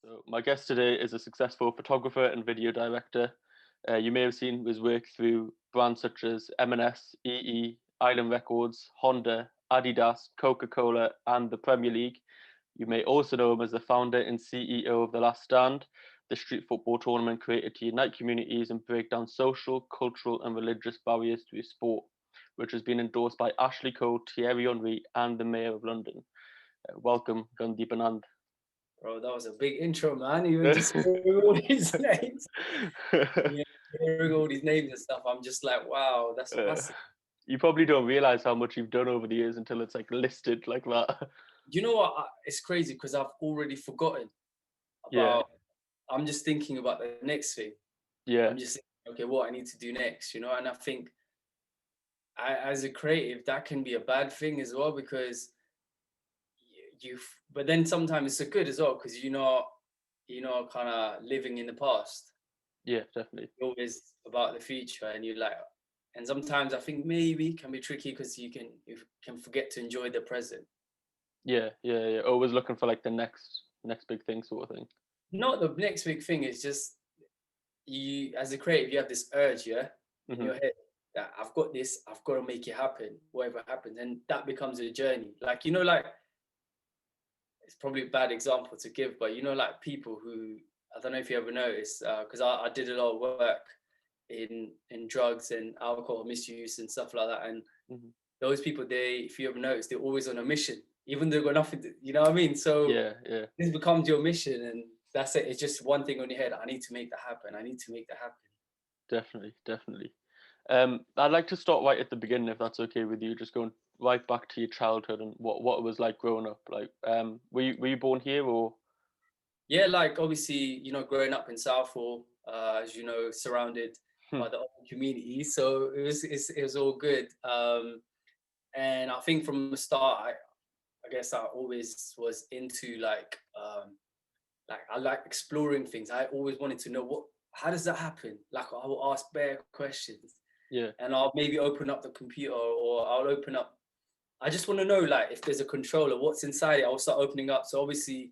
So my guest today is a successful photographer and video director. You may have seen his work through brands such as M&S, EE, Island Records, Honda, Adidas, Coca-Cola, and the Premier League. You may also know him as the founder and CEO of The Last Stand, the street football tournament created to unite communities and break down social, cultural, and religious barriers through sport, which has been endorsed by Ashley Cole, Thierry Henry, and the Mayor of London. Welcome, Gundeep Anand. Bro, that was a big intro, man. Even just hearing all these names, yeah, hearing all these names and stuff, I'm just like, wow, that's Uh, massive. you probably don't realize how much you've done over the years until it's like listed like that. You know what? It's crazy because I've already forgotten Yeah, about. I'm just thinking about the next thing. yeah, I'm just thinking, okay, what I need to do next, And I think as a creative, that can be a bad thing as well because but then sometimes it's a good as well because kind of living in the past. yeah, definitely. You're always about the future, and you like. And sometimes I think maybe can be tricky because you can forget to enjoy the present. Yeah, yeah, yeah. Always looking for like the next big thing sort of thing. Not the next big thing is just you as a creative, you have this urge, yeah, in Hmm. your head that I've got this, I've got to make it happen, whatever happens, and that becomes a journey. Like like it's probably a bad example to give, but like people who I don't know if you ever noticed, because I did a lot of work in drugs and alcohol misuse and stuff like that, and Hmm. those people, if you ever notice, they're always on a mission, even though they've got nothing to, you know what I mean? So Yeah, yeah, this becomes your mission, and that's it. It's just one thing on your head. I need to make that happen. I need to make that happen. definitely, definitely. I'd like to start right at the beginning, if that's okay with you. Just going right back to your childhood and what it was like growing up. Like, were you born here or? Yeah, like obviously, growing up in Southall, as you know, surrounded Hmm. by the open community, so it was all good. And I think from the start, I guess I always was into like I like exploring things. I always wanted to know how does that happen? Like I will ask bare questions, Yeah, and I'll maybe open up the computer, or I'll open up. I just want to know, like, if there's a controller, what's inside it. I'll start opening up. So obviously,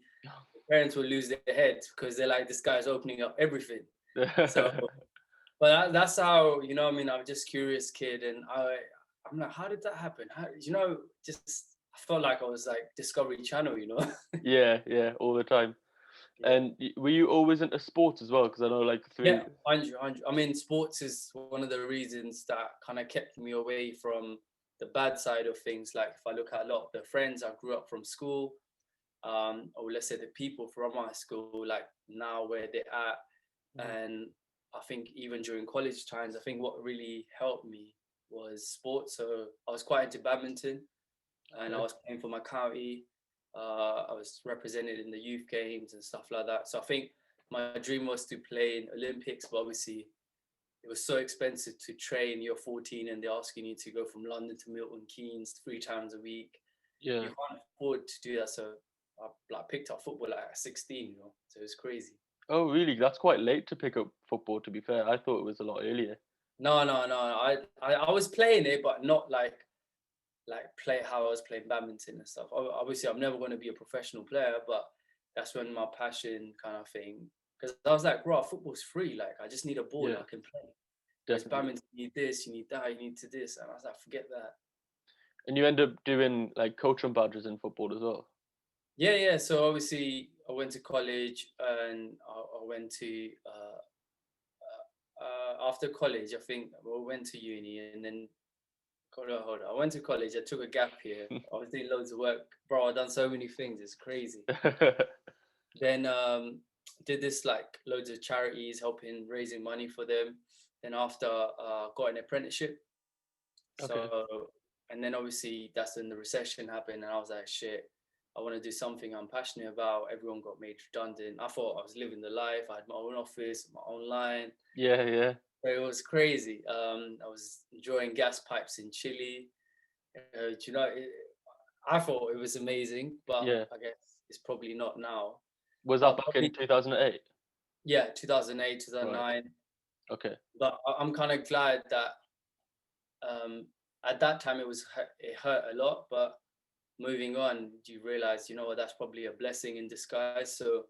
parents will lose their heads because they're like, this guy's opening up everything. So, but that's how what I mean. I'm just curious kid, and I'm like, how did that happen? Just I felt like I was like Discovery Channel. yeah, yeah, all the time. Yeah. And were you always into sports as well? Because I know, like, Yeah, through. 100. I mean, sports is one of the reasons that kind of kept me away from the bad side of things. Like if I look at a lot of the friends I grew up from school, or let's say the people from my school, like now where they're at, Mhm. and I think even during college times, I think what really helped me was sports. So I was quite into badminton, and I Okay. was playing for my county. I was represented in the youth games and stuff like that. So I think my dream was to play in Olympics, but obviously it was so expensive to train. You're 14 and they're asking you to go from London to Milton Keynes 3 times a week. You Yeah. can't afford to do that. So I like picked up football like at 16, so it was crazy. Oh, really? That's quite late to pick up football, to be fair. I thought it was a lot earlier. No, no, no. I was playing it, but not like play how I was playing badminton and stuff. Obviously, I'm never going to be a professional player, but that's when my passion kind of thing. Because I was like, bro, football's free. Like, I just need a ball and Yeah, I can play. Whereas definitely. badminton, you need this, you need that, you need to this. And I was like, forget that. And you end up doing like coaching badges in football as well. Yeah, yeah. So obviously, I went to college and I went to, after college, I think I went to uni and then, hold on. I went to college, I took a gap here. I was doing loads of work. Bro, I've done so many things. It's crazy. Then did this like loads of charities, helping raising money for them. Then after got an apprenticeship. Okay. So and then obviously that's when the recession happened, and I was like, shit, I want to do something I'm passionate about. Everyone got made redundant. I thought I was living the life. I had my own office, my own line. Yeah, yeah, So it was crazy. I was enjoying gas pipes in Chile. I thought it was amazing, but yeah. I guess it's probably not now. Was that I'll back in probably 2008? Yeah, 2008, Right. 2009. Okay. But I'm kind of glad that um, at that time it hurt a lot. But moving on, you realize, what, that's probably a blessing in disguise. So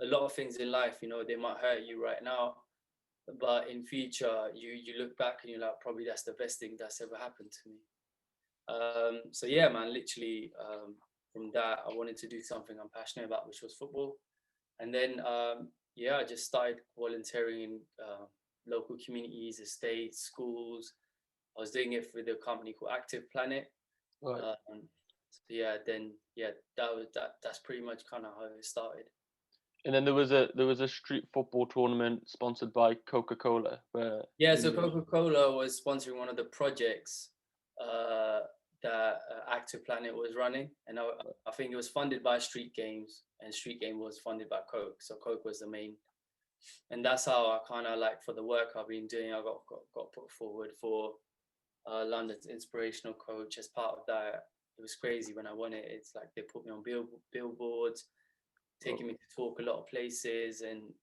a lot of things in life, they might hurt you right now, but in future, you look back and you're like, probably that's the best thing that's ever happened to me. So yeah, man, literally from that, I wanted to do something I'm passionate about, which was football. And then, yeah, I just started volunteering in local communities, estates, schools. I was doing it for the company called Active Planet. Right. So yeah, then yeah, that's pretty much kind of how it started. And then there was a street football tournament sponsored by Coca-Cola where Yeah, so Coca-Cola was sponsoring one of the projects uh, that Active Planet was running, and I think it was funded by Street Games, and Street Game was funded by Coke. So Coke was the main, and that's how I kind of like, for the work I've been doing, I got put forward for London's inspirational coach. As part of that, it was crazy when I won it. It's like they put me on billboards, taking me to talk a lot of places and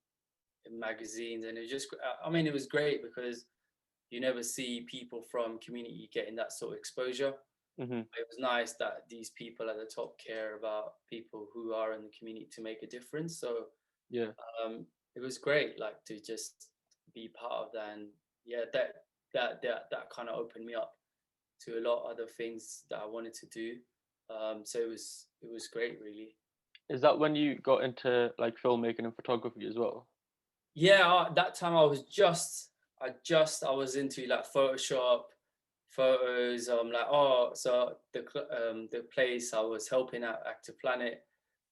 in magazines, and it was just, I mean, it was great because you never see people from community getting that sort of exposure. Mm-hmm. It was nice that these people at the top care about people who are in the community to make a difference. So Yeah. it was great, like, to just be part of that, and yeah, that kind of opened me up to a lot of other things that I wanted to do. So it was great, really. Is that when you got into like filmmaking and photography as well? Yeah, that time I was into like Photoshop, photos. Like, oh, so the place I was helping at Active Planet,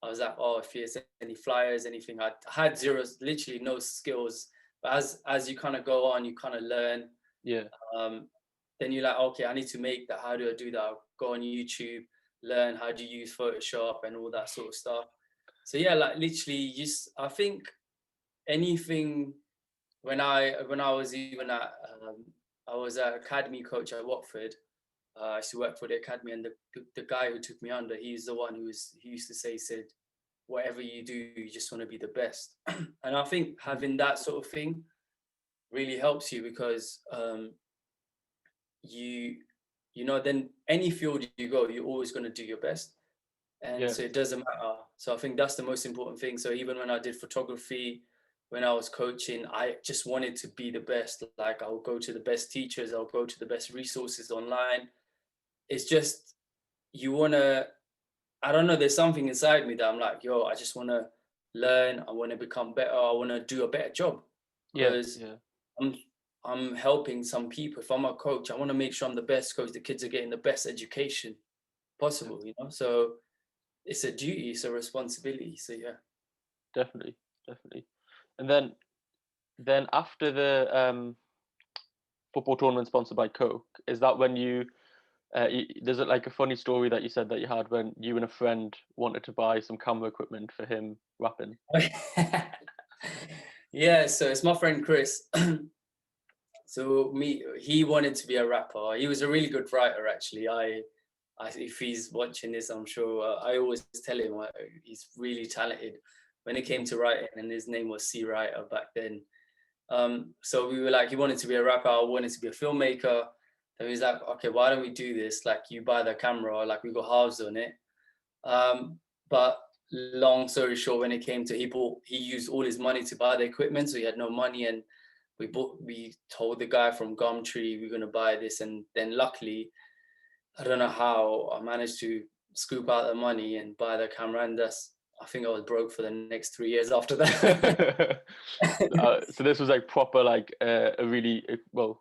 I was like, oh, if there's any flyers, anything. I had zero, literally no skills. But as you kind of go on, you kind of learn. Yeah. Then you're like, okay, I need to make that. How do I do that? I'll go on YouTube, learn how to use Photoshop and all that sort of stuff. So yeah, like literally, just I think anything, when I was even at I was an academy coach at Watford. I used to work for the academy, and the guy who took me under, he's the one he used to say, he said, whatever you do, you just want to be the best. And I think having that sort of thing really helps you, because you then any field you go, you're always going to do your best. And Yeah. so it doesn't matter. So I think that's the most important thing. So even when I did photography, when I was coaching, I just wanted to be the best. Like, I'll go to the best teachers, I'll go to the best resources online. It's just, you want to, I don't know, there's something inside me that I'm like, yo, I just want to learn, I want to become better, I want to do a better job. Yeah. Because Yeah. I'm helping some people. If I'm a coach, I want to make sure I'm the best coach, the kids are getting the best education possible, So it's a duty, it's a responsibility. So yeah. Definitely. Definitely. And then after the football tournament sponsored by Coke, is that when there's like a funny story that you said that you had when you and a friend wanted to buy some camera equipment for him rapping? Yeah, so it's my friend Chris. So he wanted to be a rapper. He was a really good writer, actually. If he's watching this, I'm sure I always tell him he's really talented when it came to writing, and his name was C Writer back then. So we were like, he wanted to be a rapper, I wanted to be a filmmaker. And he was like, okay, why don't we do this? Like, you buy the camera, like we got halves on it. But long story short, when it came to, he used all his money to buy the equipment, so he had no money, and we told the guy from Gumtree we're gonna buy this, and then luckily, I don't know how, I managed to scoop out the money and buy the camera, and I think I was broke for the next 3 years after that. So this was like proper, like a really well.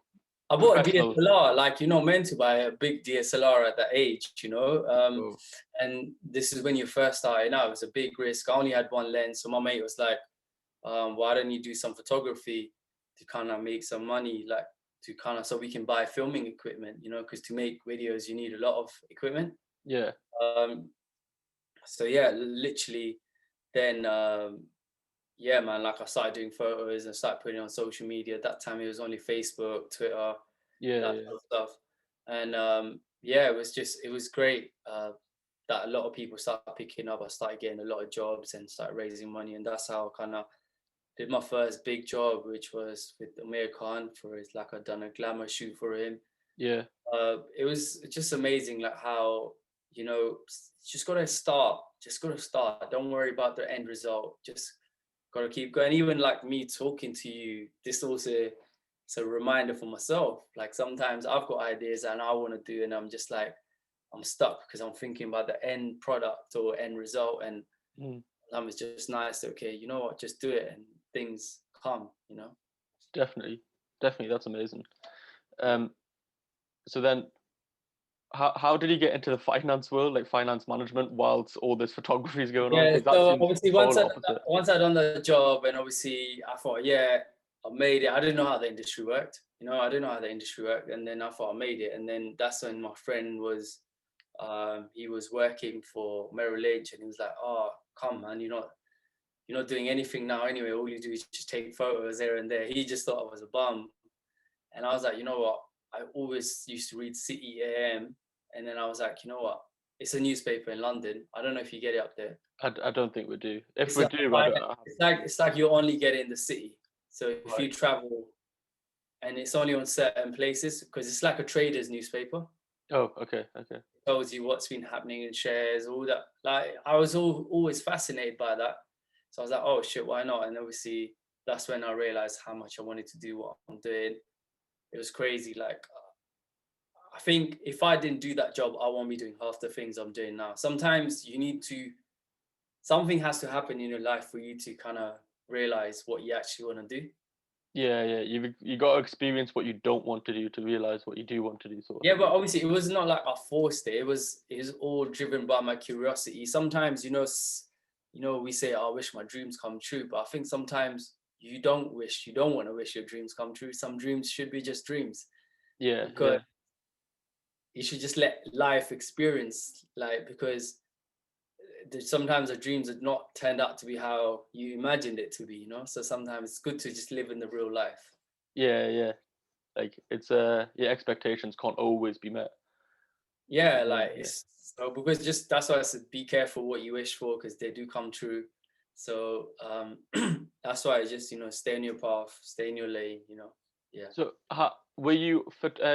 I bought a DSLR, like, meant to buy a big DSLR at that age, Oh. and this is when you first started out. It was a big risk. I only had one lens, so my mate was like, why don't you do some photography to kind of make some money, like so we can buy filming equipment, because to make videos you need a lot of equipment. Yeah. So yeah, literally then yeah, man, like I started doing photos and started putting it on social media. At that time it was only Facebook, Twitter, Yeah. that Yeah. sort of stuff. And yeah, it was great that a lot of people started picking up. I started getting a lot of jobs and started raising money, and that's how I kind of did my first big job, which was with Amir Khan for his, like, I'd done a glamour shoot for him. Yeah. It was just amazing, like how, just gotta start. Don't worry about the end result. Just gotta keep going. Even like me talking to you, this also it's a reminder for myself. Like sometimes I've got ideas and I want to do, and I'm just like I'm stuck because I'm thinking about the end product or end result, and it's just nice. Okay, you know what? Just do it, and things come. You know. Definitely, that's amazing. Yeah. So then, how did you get into the finance world, like finance management, whilst all this photography is going on? Yeah, Because that so seems obviously total opposite. once I'd done the job, and obviously I thought, yeah, I made it. I didn't know how the industry worked. You know, I didn't know how the industry worked, and then I thought I made it. And then that's when my friend was, he was working for Merrill Lynch, and he was like, "Oh, come man, you're not doing anything now anyway. All you do is just take photos here and there." He just thought I was a bum, and I was like, you know what? I always used to read City AM, and then I was like, you know what? It's a newspaper in London. I don't know if you get it up there. I don't think we do. If It's we like, do, I don't. it's like you only get in the city. So if Right. you travel, and it's only on certain places because it's like a trader's newspaper. Oh, okay. It tells you what's been happening in shares, all that. Like I was always fascinated by that. So I was like, oh shit, why not? And obviously that's when I realized how much I wanted to do what I'm doing. It was crazy. Like I think if I didn't do that job, I won't be doing half the things I'm doing now. Sometimes something has to happen in your life for you to kind of realize what you actually want to do. Yeah. You got to experience what you don't want to do to realize what you do want to do. Sort of Yeah, thing. but obviously it was not like I forced it. It was all driven by my curiosity. Sometimes, we say, oh, I wish my dreams come true, but I think sometimes you don't want to wish your dreams come true. Some dreams should be just dreams. Yeah. Because you should just let life experience, like, because sometimes the dreams have not turned out to be how you imagined it to be, so sometimes it's good to just live in the real life. Yeah. Like it's your expectations can't always be met. Yeah, like it's so, because just that's why I said be careful what you wish for, because they do come true. So that's why I just stay on your path, stay in your lane. Yeah. So were you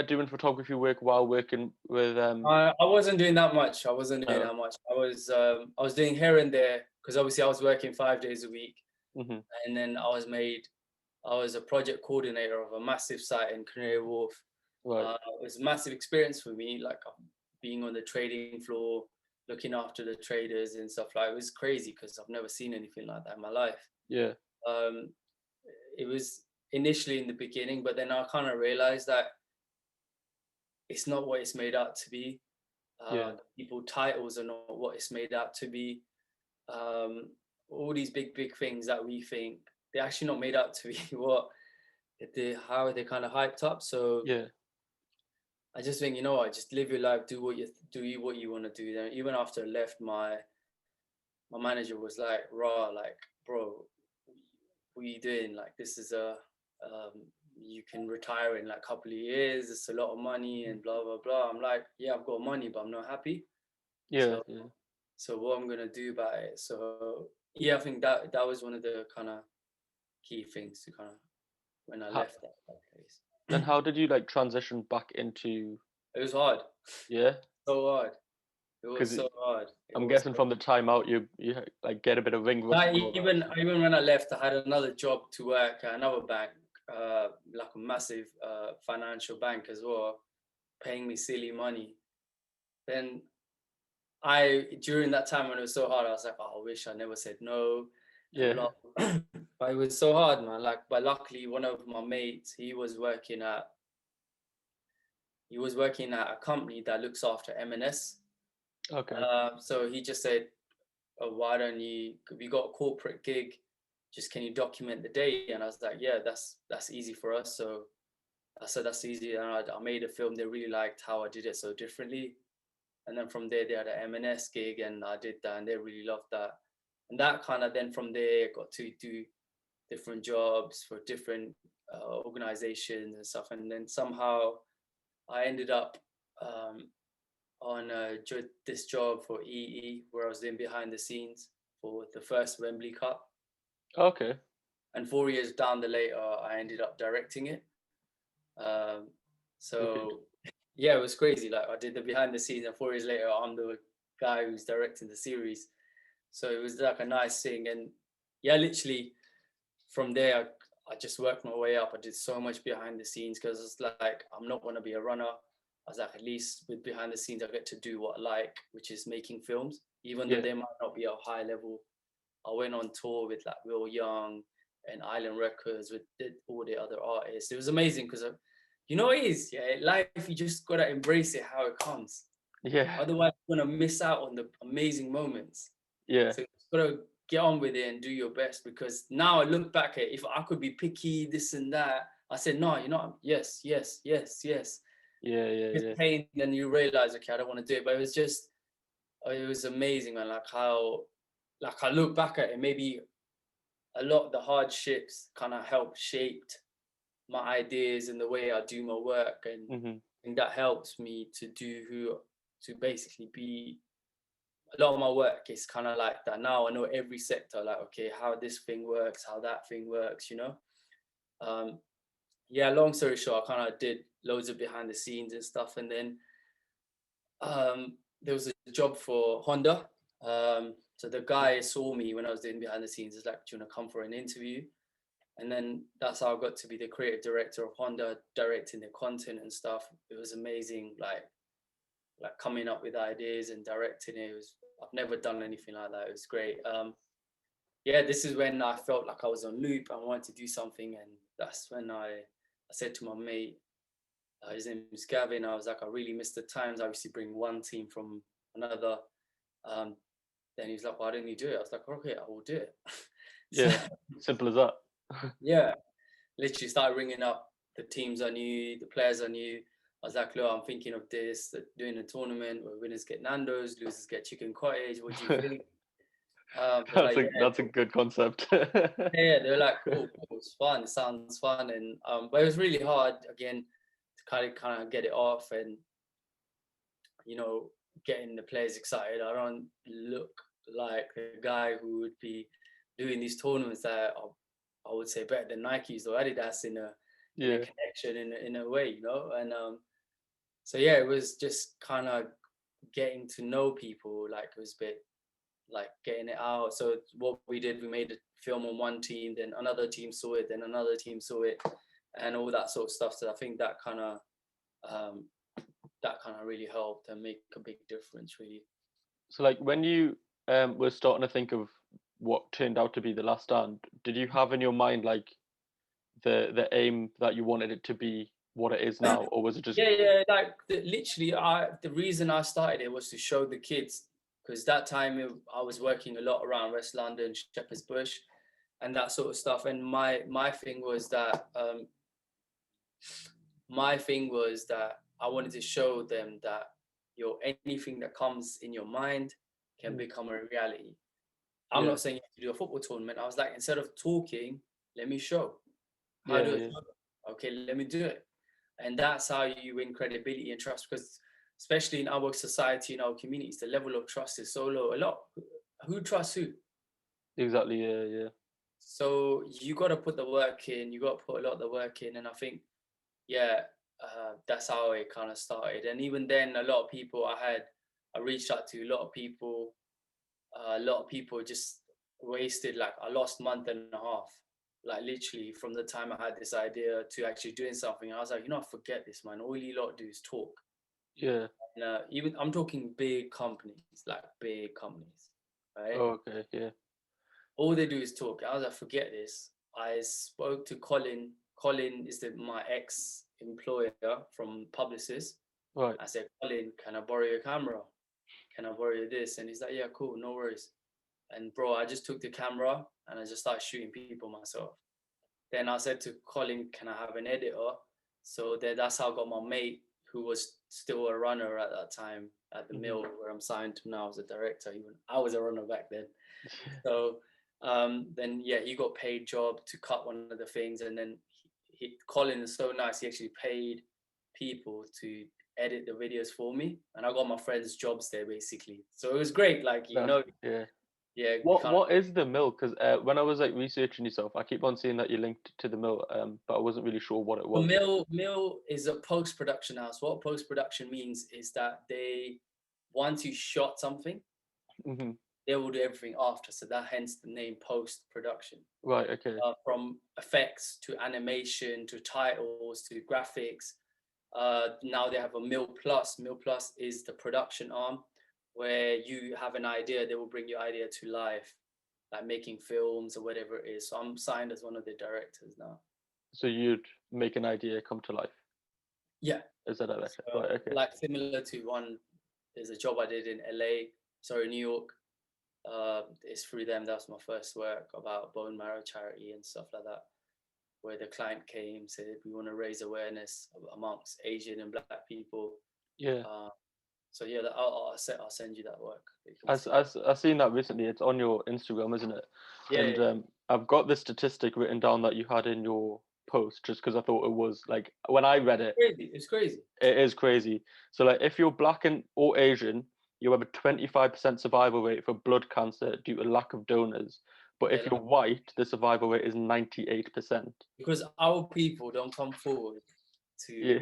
doing photography work while working with I wasn't doing that much. I wasn't doing No. that much. I was doing here and there because obviously I was working 5 days a week, and then I was a project coordinator of a massive site in Canary Wharf. Right. It was a massive experience for me, like being on the trading floor, looking after the traders and stuff. Like it was crazy because I've never seen anything like that in my life. Yeah. It was initially in the beginning, but then I kind of realized that it's not what it's made out to be. Yeah. People titles are not what it's made out to be. All these big things that we think they're actually not made out to be how they're kind of hyped up. So Yeah. I just think, just live your life, do what you want to do. Then even after I left, my manager was like, "Raw, like, bro, what are you doing? Like, this is you can retire in like a couple of years. It's a lot of money and blah blah blah." I'm like, "Yeah, I've got money, but I'm not happy. Yeah. So what I'm gonna do about it?" So yeah, I think that was one of the kind of key things to kind of when I left that place. Then how did you like transition back into? It was hard, Yeah. so hard. It was Because so hard. I'm guessing from the time out you like get a bit of ring rust and all Even that. even when I left, I had another job to work at another bank, like a massive financial bank as well, paying me silly money. Then during that time when it was so hard, I was like, oh, I wish I never said no, and Yeah. blah. But it was so hard, man. Like, but luckily, one of my mates, he was working at a company that looks after M&S. Okay. So he just said, oh, why don't we got a corporate gig, just can you document the day? And I was like, yeah, that's easy for us. So I said that's easy, and I made a film. They really liked how I did it so differently, and then from there they had an M&S gig, and I did that, and they really loved that. And that kind of then from there got to do different jobs for different organizations and stuff, and then somehow I ended up on this job for EE, where I was doing behind the scenes for the first Wembley Cup. Okay. And 4 years down the later, I ended up directing it. So yeah, it was crazy. Like I did the behind the scenes, and 4 years later, I'm the guy who's directing the series. So it was like a nice thing. And yeah, literally, from there, I just worked my way up. I did so much behind the scenes because it's like, I'm not going to be a runner. I was like, at least with behind the scenes, I get to do what I like, which is making films, even though Yeah. they might not be at a high level. I went on tour with like Will Young and Island Records with all the other artists. It was amazing because, you know, it is, yeah, life, you just got to embrace it how it comes. Yeah. Otherwise, you're going to miss out on the amazing moments. Yeah. So you just got to get on with it and do your best, because now I look back at, if I could be picky, this and that, I said, no, you know, yes, yes, yes, yes. Yeah. Yeah. It's Yeah. pain, then you realize, okay, I don't want to do it. But it was just, it was amazing, man. Like how, like I look back at it, maybe a lot of the hardships kind of helped shaped my ideas and the way I do my work, and that helps me to to basically be. A lot of my work is kind of like that now. I know every sector, like, okay, how this thing works, how that thing works, you know. Um, yeah, long story short, I kind of did loads of behind the scenes and stuff, and then there was a job for Honda. So the guy saw me when I was doing behind the scenes. He's like, "Do you want to come for an interview?" And then that's how I got to be the creative director of Honda, directing the content and stuff. It was amazing, like coming up with ideas and directing it. I've never done anything like that. It was great. Yeah, this is when I felt like I was on loop. I wanted to do something, and that's when I said to my mate, his name is Gavin. I was like, I really miss the times I used to bring one team from another. Um, then he was like, why didn't you do it? I was like, okay, I will do it. So, Yeah. Simple as that. yeah, literally started ringing up the teams I knew, the players I knew. I was like, look, I'm thinking of this, doing a tournament where winners get Nando's, losers get chicken cottage. What do you think? They're like, yeah, That's a cool. good concept. Yeah, they're like, cool, cool, it's fun, it sounds fun. And but it was really hard again to kind of get it off, and you know, getting the players excited. I don't look like a guy who would be doing these tournaments that are, I would say, better than Nike's or Adidas in a Yeah. connection, in a way, you know. And so yeah, it was just kind of getting to know people. Like it was a bit like getting it out. So what we did, we made a film on one team, then another team saw it, then another team saw it, and all that sort of stuff. So I think um, that kind of really helped and make a big difference, really. So like when you were starting to think of what turned out to be the last stand, did you have in your mind like the aim that you wanted it to be what it is now, or was it just? Yeah, yeah, like literally, the reason I started it was to show the kids, because that time I was working a lot around West London, Shepherd's Bush, and that sort of stuff. And my thing was that I wanted to show them that anything that comes in your mind can become a reality. I'm Yeah. not saying you have to do a football tournament. I was like, instead of talking, let me show. How Yeah. do it? Yeah. Okay, let me do it. And that's how you win credibility and trust, because especially in our society, in our communities, the level of trust is so low. Who trusts who? Exactly. Yeah. Yeah. So you got to put the work in. You got to put a lot of the work in. And I think, yeah, that's how it kind of started. And even then, a lot of people I reached out to a lot of people. A lot of people just wasted, like, I lost month and a half, like literally from the time I had this idea to actually doing something. I was like, you know, forget this, man. All you lot do is talk. Yeah. And, even I'm talking big companies, like big companies, right? Oh, okay. Yeah. All they do is talk. I was like, forget this. I spoke to Colin. Colin is my ex-employer from Publicis. Right. I said, Colin, can I borrow your camera? Can I borrow you this? And he's like, yeah, cool, no worries. And bro, I just took the camera and I just started shooting people myself. Then I said to Colin, can I have an editor? So then that's how I got my mate, who was still a runner at that time at the mill where I'm signed to now as a director. Even I was a runner back then. So then yeah, he got paid job to cut one of the things, and then Colin is so nice. He actually paid people to edit the videos for me, and I got my friends jobs there basically. So it was great. Like, you That's, know, yeah. yeah. What is the mill? Because when I was like researching yourself, I keep on seeing that you're linked to the mill, but I wasn't really sure what it The was. mill is a post-production house. What post-production means is that once you shot something, Hmm. they will do everything after. So that hence the name post-production. Right. Okay. From effects to animation to titles to graphics. Now they have a Mill Plus. Mill Plus is the production arm where you have an idea, they will bring your idea to life, like making films or whatever it is. So I'm signed as one of the directors now. So you'd make an idea come to life. Yeah. Is that director? So, Right. Okay. like similar to there's a job I did in New York. It's through them. That's my first work about bone marrow charity and stuff like that, where the client came, said we want to raise awareness amongst Asian and Black people. Yeah. So yeah, I'll send you that work. I've seen that recently. It's on your Instagram, isn't it? Yeah. And I've got this statistic written down that you had in your post, just because I thought it was like, when I read it, It's crazy. it is crazy. So like, if you're Black or Asian, you have a 25% survival rate for blood cancer due to lack of donors. But if you're white, the survival rate is 98%. Because our people don't come forward to. Yeah.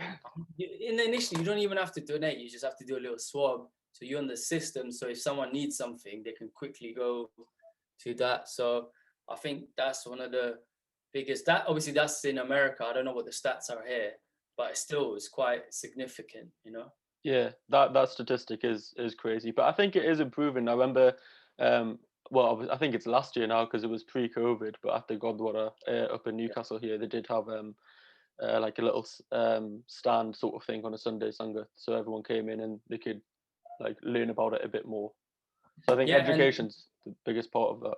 Initially, you don't even have to donate. You just have to do a little swab. So you're on the system. So if someone needs something, they can quickly go to that. So I think that's one of the biggest. That obviously that's in America. I don't know what the stats are here, but it still is quite significant. You know. Yeah, that statistic is crazy, but I think it is improving. I remember, well, I think it's last year now because it was pre-COVID, but after Godwater up in Newcastle here, they did have like a little stand sort of thing on a Sunday Sangha, so everyone came in and they could like learn about it a bit more. So I think education's the biggest part of that.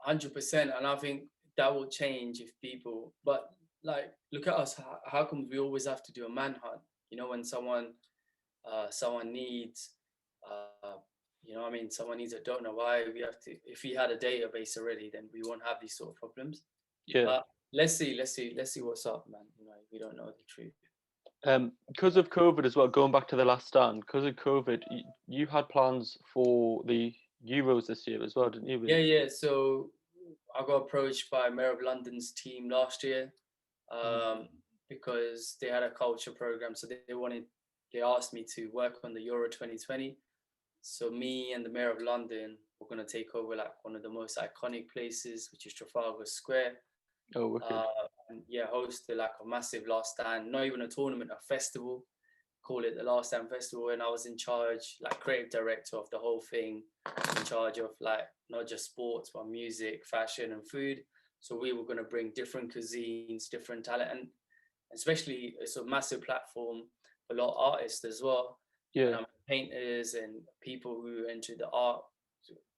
100%, and I think that will change if people. But like, look at us. How come we always have to do a manhunt? You know, when someone needs, you know, I mean, someone needs a donor. Why we have to? If we had a database already, then we won't have these sort of problems. Yeah. But let's see what's up, man. You know, we don't know the truth. Because of COVID as well, going back to the last stand, because of COVID, you had plans for the Euros this year as well, didn't you? Yeah. So I got approached by Mayor of London's team last year because they had a culture program. So they asked me to work on the Euro 2020. So me and the Mayor of London were going to take over like one of the most iconic places, which is Trafalgar Square. Oh, wicked. And yeah, hosted like a massive last stand, not even a tournament, a festival, call it the Last Stand Festival. And I was in charge, like creative director of the whole thing, in charge of like not just sports, but music, fashion and food. So we were going to bring different cuisines, different talent, and especially it's a massive platform for a lot of artists as well. Yeah. And painters and people who enter the art.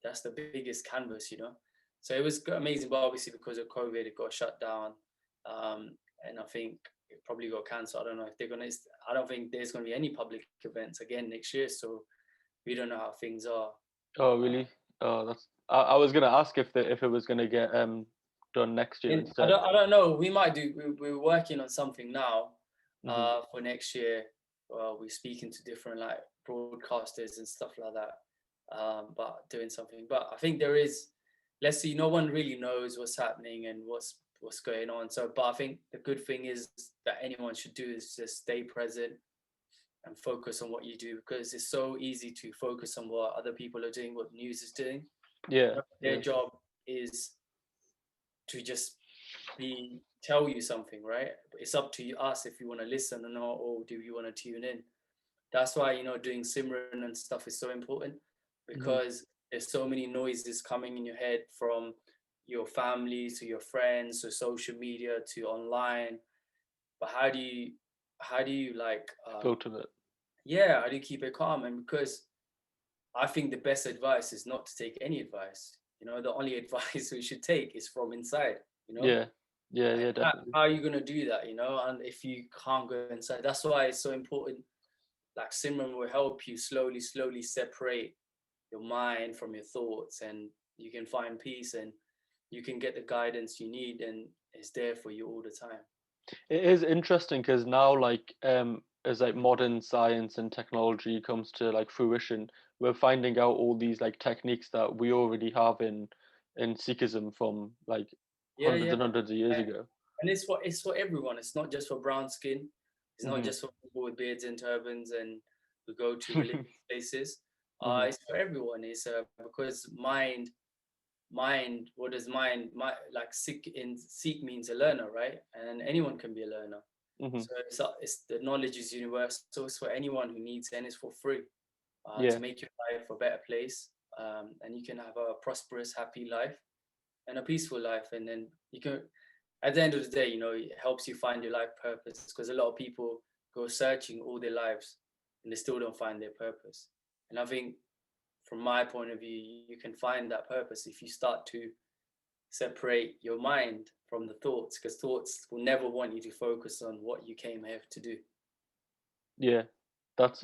That's the biggest canvas, you know. So it was amazing, but obviously because of COVID, it got shut down, and I think it probably got cancelled. I don't know if they're gonna. I don't think there's gonna be any public events again next year, so we don't know how things are. Oh, really? Oh, that's. I was gonna ask if it was gonna get done next year instead. I don't know. We might do. We're working on something now for next year. We're speaking to different like broadcasters and stuff like that, but doing something. But I think there is. Let's see. No one really knows what's happening and what's going on. So, but I think the good thing is that anyone should do is just stay present and focus on what you do, because it's so easy to focus on what other people are doing, what the news is doing. Yeah. Their job is to just tell you something, right? It's up to us if you want to listen or not, or do you want to tune in. That's why, you know, doing Simran and stuff is so important, because there's so many noises coming in your head, from your family to your friends to social media to online. But how do you like filter it? Yeah, how do you keep it calm? And because I think the best advice is not to take any advice. You know, the only advice we should take is from inside. You know. Yeah, definitely. How are you gonna do that? You know, and if you can't go inside, that's why it's so important. Like Simran will help you slowly separate your mind from your thoughts, and you can find peace and you can get the guidance you need, and it's there for you all the time. It is interesting because now, like, as like modern science and technology comes to like fruition, we're finding out all these like techniques that we already have in Sikhism from like hundreds and hundreds of years ago. And it's for everyone. It's not just for brown skin. It's not just for people with beards and turbans and who go to religious places. It's for everyone. It's because mind. What does mind? Like seek means a learner, right? And anyone can be a learner. Hmm. So it's the knowledge is universal. It's for anyone who needs it, and it's for free to Yeah. make your life a better place. And you can have a prosperous, happy life and a peaceful life. And then you can, at the end of the day, it helps you find your life purpose, because a lot of people go searching all their lives and they still don't find their purpose. And I think from my point of view, you can find that purpose if you start to separate your mind from the thoughts, because thoughts will never want you to focus on what you came here to do. Yeah. That's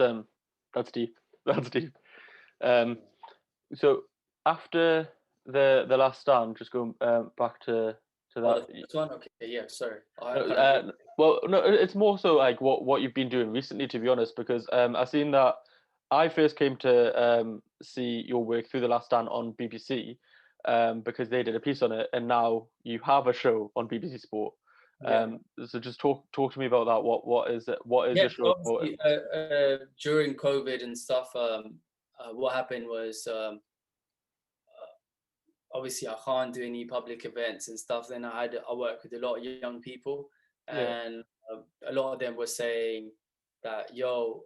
deep. That's deep. Um, so after the last stand, just going back to Oh, that. the first one? Okay, yeah, sorry. I No, kind of well, no, it's more so like what you've been doing recently, to be honest, because I've seen that I first came to see your work through the last stand on BBC, because they did a piece on it, and now you have a show on BBC Sport. yeah. So just talk to me about that. What is it? What is Yeah, the so show about? obviously, during COVID and stuff, what happened was obviously I can't do any public events and stuff. Then I work with a lot of young people, Yeah, and a lot of them were saying that, yo,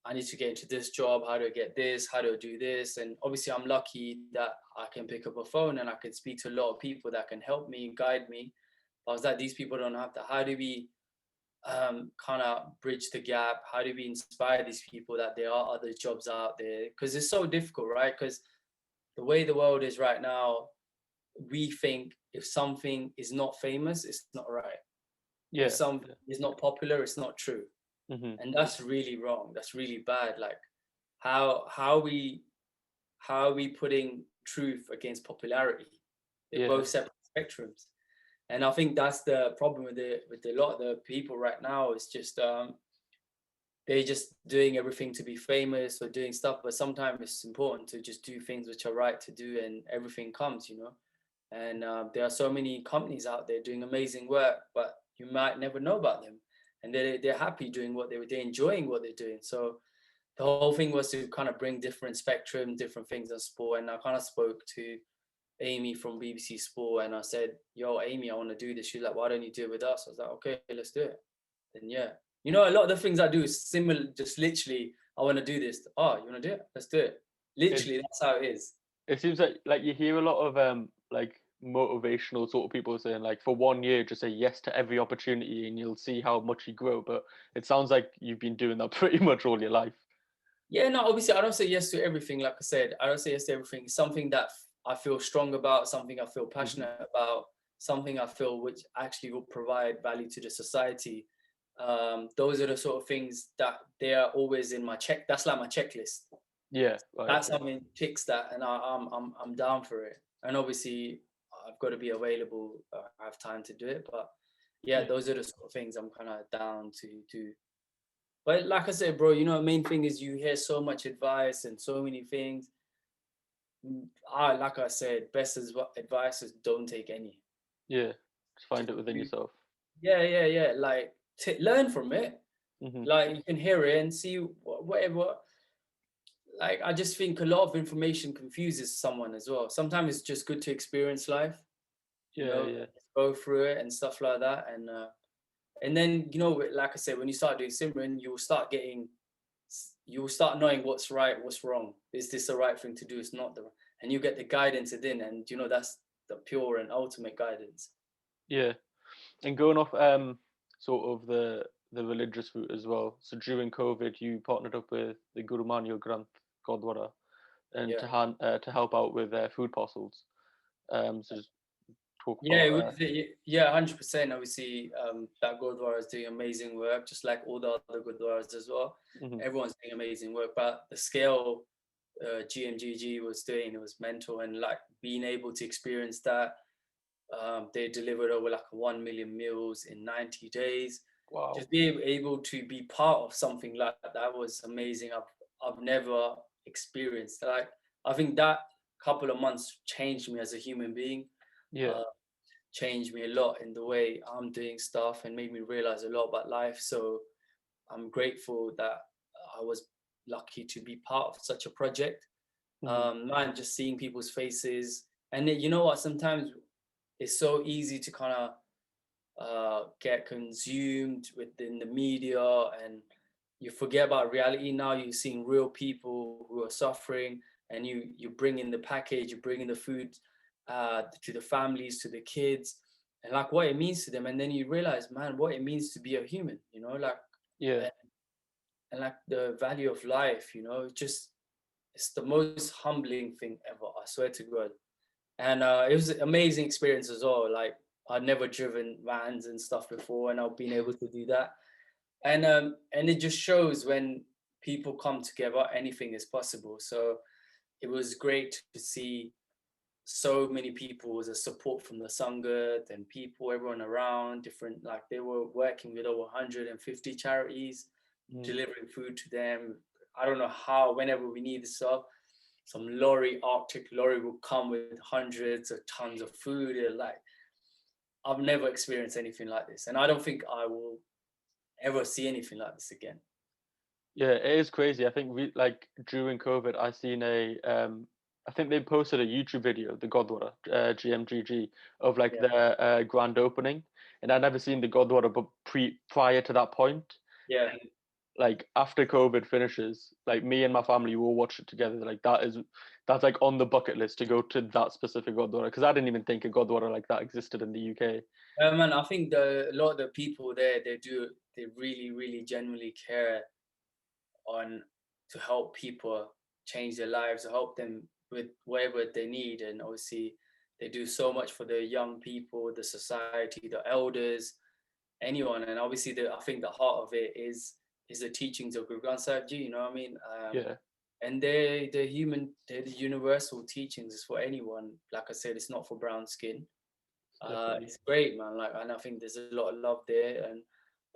I need to get into this job. How do I get this? How do I do this? And obviously, I'm lucky that I can pick up a phone and I can speak to a lot of people that can help me, guide me. I was like, these people don't have that. How do we kind of bridge the gap? How do we inspire these people that there are other jobs out there? Because it's so difficult, right? Because the way the world is right now, we think if something is not famous, it's not right. If yeah, something is not popular, it's not true. hmm, And that's really wrong. That's really bad. Like how are we putting truth against popularity? They're yeah, both separate spectrums. And I think that's the problem with a lot of the people right now. Is just they're just doing everything to be famous or doing stuff, but sometimes it's important to just do things which are right to do, and everything comes. And there are so many companies out there doing amazing work, but you might never know about them, and they're happy doing they're enjoying what they're doing. So the whole thing was to kind of bring different spectrum, different things in sport. And I kind of spoke to Amy from BBC Sport, and I said, "Yo, Amy, I want to do this." She's like, "Why don't you do it with us?" I was like, "Okay, let's do it." And yeah, a lot of the things I do is similar. Just literally, I want to do this. Oh, you want to do it? Let's do it. it Literally, that's how it is. it seems like you hear a lot of like motivational sort of people saying like for 1 year just say yes to every opportunity and you'll see how much you grow. But it sounds like you've been doing that pretty much all your life. Yeah, no, obviously, I don't say yes to everything. Like I said, I don't say yes to everything. It's something that I feel strong about, something I feel Hmm. passionate about, something I feel which actually will provide value to the society. Those are the sort of things that they are always in my check. That's like my checklist. Yeah, right, That's okay. something ticks that, and I'm down for it. And obviously, I've got to be available. I have time to do it, but yeah, Yeah, those are the sort of things I'm kind of down to do. But like I said, bro, the main thing is you hear so much advice and so many things. Like I said, best advice is don't take any. yeah. Just find Just it within do- yourself. yeah, yeah, yeah. Like learn from it. Hmm. Like you can hear it and see whatever. Like I just think a lot of information confuses someone as well. Sometimes it's just good to experience life, you Yeah, know, yeah, go through it and stuff like that. And then like I said, when you start doing Simran, you will start knowing what's right, what's wrong. Is this the right thing to do? It's not and you get the guidance within, and that's the pure and ultimate guidance. yeah. And going off sort of the religious route as well. So during COVID, you partnered up with the Guru Manyo Granth Gurdwara and Yeah. to help out with food parcels. So just talk Yeah, about it was, yeah, 100%. Obviously, that Gurdwara is doing amazing work, just like all the other Gurdwaras as well. mhm. Everyone's doing amazing work, but the scale GMGG was doing, it was mental, and like being able to experience that. They delivered over like 1 million meals in 90 days. Wow. Just being able to be part of something like that was amazing. I've never experienced. Like I think that couple of months changed me as a human being. Yeah. Uh, Changed me a lot in the way I'm doing stuff, and made me realize a lot about life. So I'm grateful that I was lucky to be part of such a project. Mm. Man, just seeing people's faces, and then, you know what? Sometimes it's so easy to kind of get consumed within the media, and you forget about reality. Now you're seeing real people who are suffering, and you bring in the package, you bring in the food to the families, to the kids, and like what it means to them. And then you realize, man, what it means to be a human, you know, like, Yeah. and like the value of life, you know, just it's the most humbling thing ever, I swear to God. And it was an amazing experience as well. Like, I'd never driven vans and stuff before, and I've been able to do that. And it just shows when people come together, anything is possible. So it was great to see so many people as a support from the Sangha and people, everyone around, different, like they were working with over 150 charities, Mm. delivering food to them. I don't know how, whenever we need stuff, some Arctic lorry will come with hundreds of tons of food. And like, I've never experienced anything like this. And I don't think I will ever see anything like this again. Yeah, it is crazy. I think like during COVID, I think they posted a YouTube video, the Godwara, GMGG, of like Yeah. their grand opening, and I'd never seen the Godwara, but prior to that point, Yeah. like after COVID finishes, like me and my family will watch it together. Like that's like on the bucket list to go to that specific Godwara, because I didn't even think a Godwara like that existed in the UK. Man, I think a lot of the people there, they really, really genuinely care on to help people change their lives, to help them with whatever they need. And obviously, they do so much for the young people, the society, the elders, anyone. And obviously, I think the heart of it is the teachings of Guru Granth Sahib Ji. You know what I mean? Yeah, And they're the universal teachings. It's for anyone. Like I said, it's not for brown skin. definitely. It's great, man. Like, and I think there's a lot of love there, and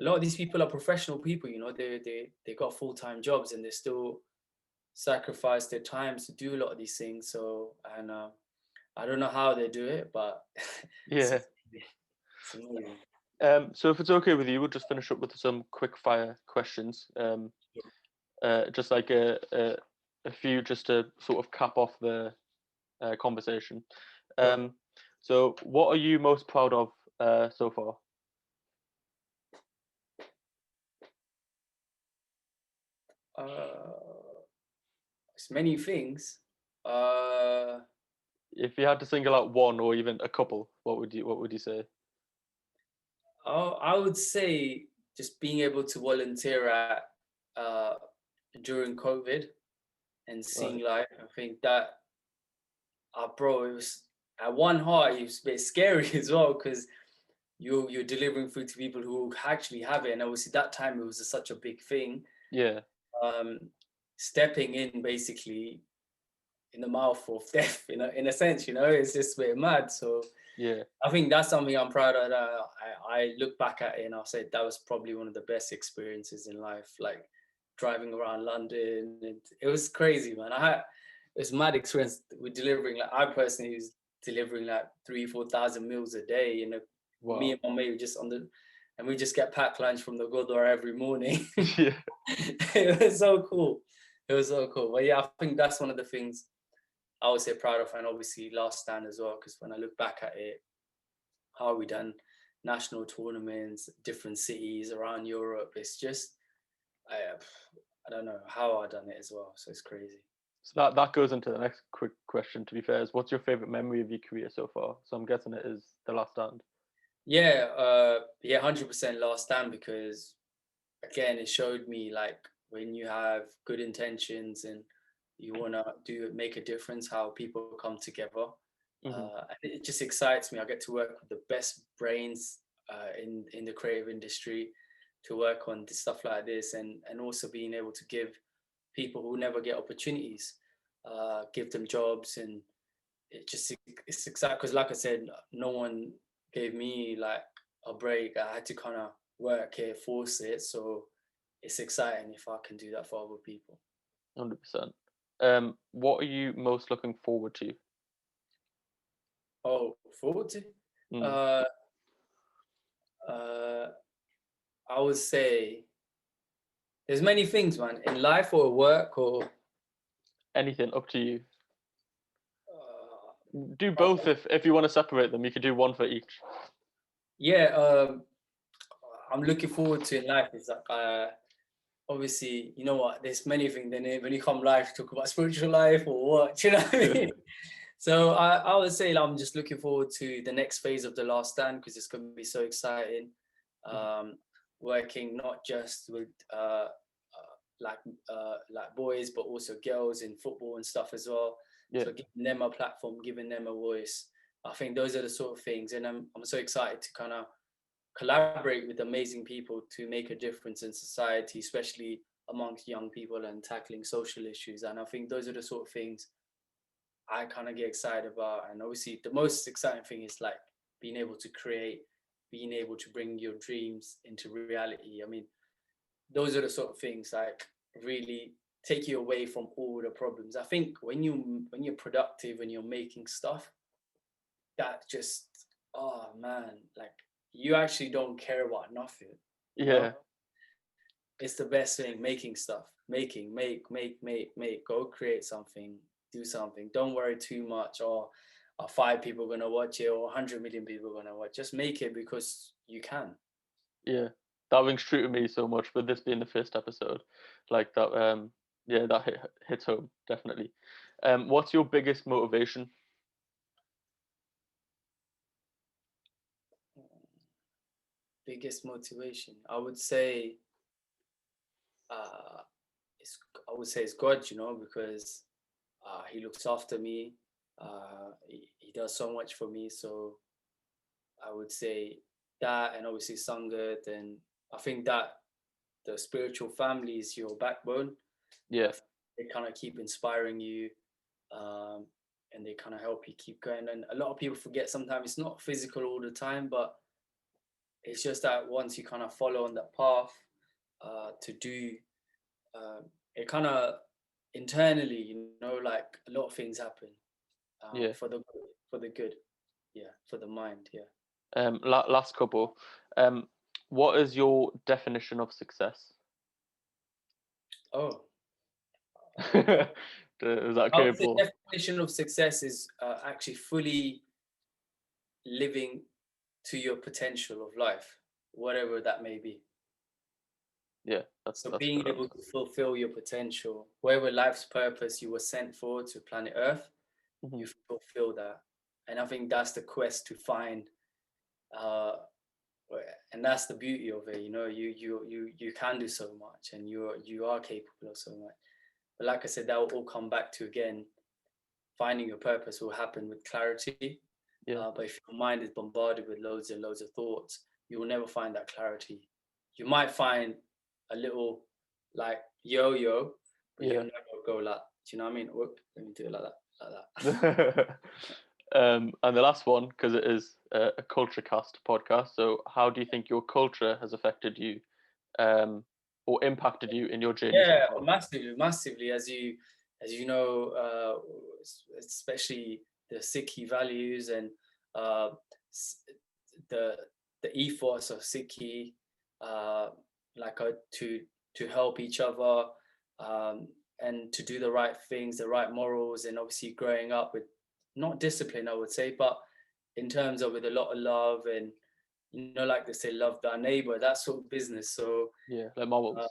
a lot of these people are professional people. You know, they got full-time jobs, and they still sacrifice their times to do a lot of these things. So, and I don't know how they do it, but it's, Yeah. it's amazing. So if it's okay with you, we'll just finish up with some quick fire questions. Just like a few just to sort of cap off the conversation. Sure. So what are you most proud of so far? Uh, it's many things. Uh, If you had to single out one or even a couple, what would you say? I would say just being able to volunteer at uh, during COVID and Right. seeing life. I think that, bro, it was at one heart, it was a bit scary as well, because you're delivering food to people who actually have it, and obviously that time it was such a big thing. Yeah. Um, Stepping in basically in the mouth of death, in a sense, it's just a bit mad. So Yeah. I think that's something I'm proud of. That I look back at it and I'll say that was probably one of the best experiences in life. Like driving around London, it was crazy, man. It was mad experience with delivering. Like I personally was delivering like 3,000-4,000 meals a day. Me Wow. and my mate were just and we just get packed lunch from the Gurdwara every morning. Yeah. It was so cool. It was so cool. But yeah, I think that's one of the things I would say proud of, and obviously last stand as well. Because when I look back at it, how we done national tournaments, different cities around Europe, it's just I don't know how I done it as well. So it's crazy. So that goes into the next quick question. To be fair, is what's your favorite memory of your career so far? So I'm guessing it is the last stand. Yeah, 100% last stand, because again, it showed me like when you have good intentions and you want to make a difference, how people come together. Hmm. And it just excites me. I get to work with the best brains in the creative industry to work on stuff like this, and also being able to give people who never get opportunities, give them jobs. And it's exciting because, like I said, no one gave me like a break. I had to kind of work here, force it. So it's exciting if I can do that for other people. 100%. What are you most looking forward to? Oh, forward to? Mm. Uh, uh, I would say There's many things, man, in life or work or Anything, up to you. Do uh, both if you want to separate them. You could do one for each. yeah, I'm looking forward to in life is like obviously, you know what, there's many things. Then when you come life, talk about spiritual life or what, you know what I mean? So I would say like, I'm just looking forward to the next phase of The Last Stand because it's going to be so exciting. Working not just with like boys, but also girls in football and stuff as well. Yeah. So giving them a platform, giving them a voice. I think those are the sort of things, and I'm so excited to kind of collaborate with amazing people to make a difference in society, especially amongst young people and tackling social issues. And I think those are the sort of things I kind of get excited about. And obviously the most exciting thing is like being able to create, being able to bring your dreams into reality. I mean, those are the sort of things like really take you away from all the problems. I think when you're productive, when you're making stuff, that just, oh man, like you actually don't care about nothing. You know? It's the best thing, making stuff, make, go create something, do something. Don't worry too much, or 5 people are gonna watch it or 100 million people are gonna watch. Just make it because you can. Yeah, that rings true to me so much. With this being the first episode, like that, yeah, that hits home definitely. What's your biggest motivation? Biggest motivation, I would say, uh, it's God, you know, because He looks after me. He does so much for me. So I would say that, and obviously Sangat, and I think that the spiritual family is your backbone. Yeah, They kind of keep inspiring you, um, and they kind of help you keep going. And a lot of people forget sometimes it's not physical all the time, but it's just that once you kind of follow on that path to do, it kind of internally, you know, like a lot of things happen yeah. for the good, yeah, for the mind, yeah. Last couple. What is your definition of success? Oh, Is that a I would say curveball? definition of success is actually fully living to your potential of life, whatever that may be. Yeah, So that's a being good able answer. to fulfill your potential, whatever life's purpose you were sent for to planet Earth, Hmm. you fulfill that. And I think that's the quest to find, uh, and that's the beauty of it. You know, you can do so much, and you are capable of so much. But like I said, that will all come back to again, finding your purpose will happen with clarity. Yeah, But if your mind is bombarded with loads and loads of thoughts, you will never find that clarity. You might find a little like yo-yo, but yeah. you'll never go like, do you know what I mean? Whoop, let me do it like that, And the last one, because it is a KultureKast podcast. So, how do you think your culture has affected you, or impacted you in your journey so Yeah, far? massively, massively. As you know, especially the Sikhi values and uh, s- the the ethos of Sikhi, uh, like to help each other, um, and to do the right things, the right morals, and obviously growing up with not discipline, I would say, but in terms of with a lot of love and you know, like they say, love thy neighbor, that sort of business. So. Yeah, like Uh, morals.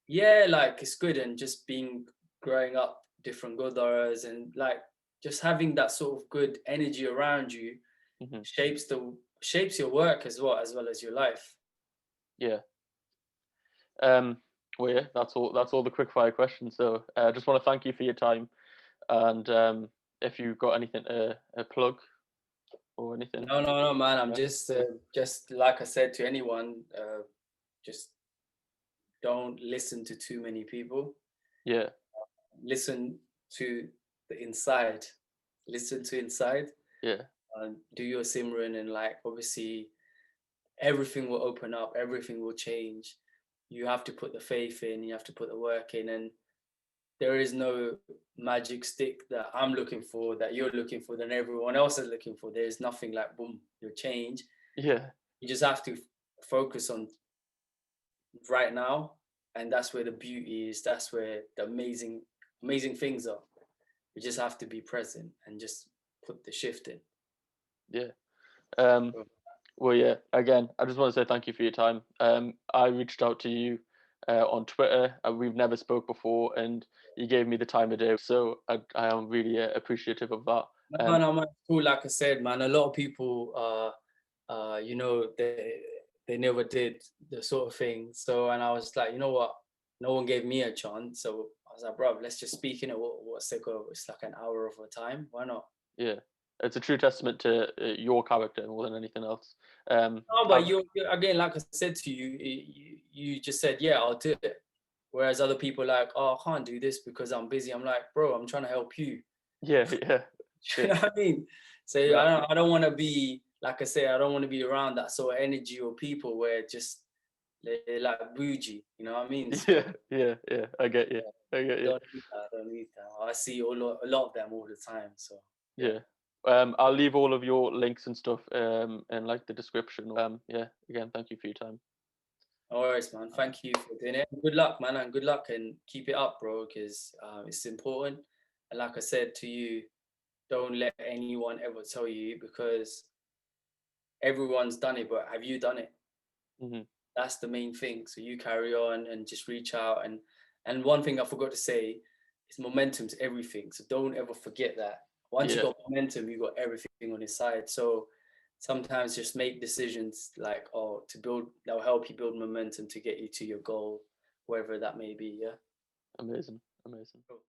yeah, like it's good, and just being growing up different Gurdwaras and like just having that sort of good energy around you Hmm. shapes your work as well as your life. Yeah. Um, well, yeah, that's all. That's all the quick fire questions. So, I just want to thank you for your time, and if you've got anything to plug or anything. No, man. I'm Yeah. just like I said to anyone, just don't listen to too many people. Yeah. Listen to the inside. Listen to inside. Yeah. Do your Simran, and like obviously everything will open up, everything will change. You have to put the faith in, you have to put the work in, and there is no magic stick that I'm looking for, that you're looking for, that everyone else is looking for. There's nothing like boom, you'll change. Yeah. You just have to focus on right now and that's where the beauty is. That's where the amazing things are. We just have to be present and just put the shift in. Yeah. Well, yeah. Again, I just want to say thank you for your time. I reached out to you on Twitter, and we've never spoke before, and you gave me the time of day, so I am really appreciative of that. No, no, man, cool. Like I said, man, a lot of people, you know, they never did the sort of thing. So, and I was like, you know what? No one gave me a chance. So I was like, bro, let's just speak in it. What's it called? It's like an hour of a time. Why not? Yeah, it's a true testament to your character more than anything else. No, but you again, like I said to you, you just said, yeah, I'll do it. Whereas other people like, oh, I can't do this because I'm busy. I'm like, bro, I'm trying to help you. Yeah, yeah. You know what I mean? So I don't want to be, like I say, I don't want to be around that sort of energy or people where just they're like bougie. You know what I mean? So, yeah. I get you. I get you. I don't need that. I see a lot of them all the time. So Yeah. I'll leave all of your links and stuff in like the description. Yeah. Again, thank you for your time. no worries, man. Thank you for doing it. Good luck, man, and good luck, and keep it up, bro, because it's important. And like I said to you, don't let anyone ever tell you, because everyone's done it, but have you done it? Hmm. That's the main thing. So you carry on and just reach out. And one thing I forgot to say is momentum's everything. So don't ever forget that. Once you Yeah. got momentum, you got everything on your side. So sometimes just make decisions like, oh, that'll help you build momentum to get you to your goal, wherever that may be. Yeah. Amazing. Amazing. Cool.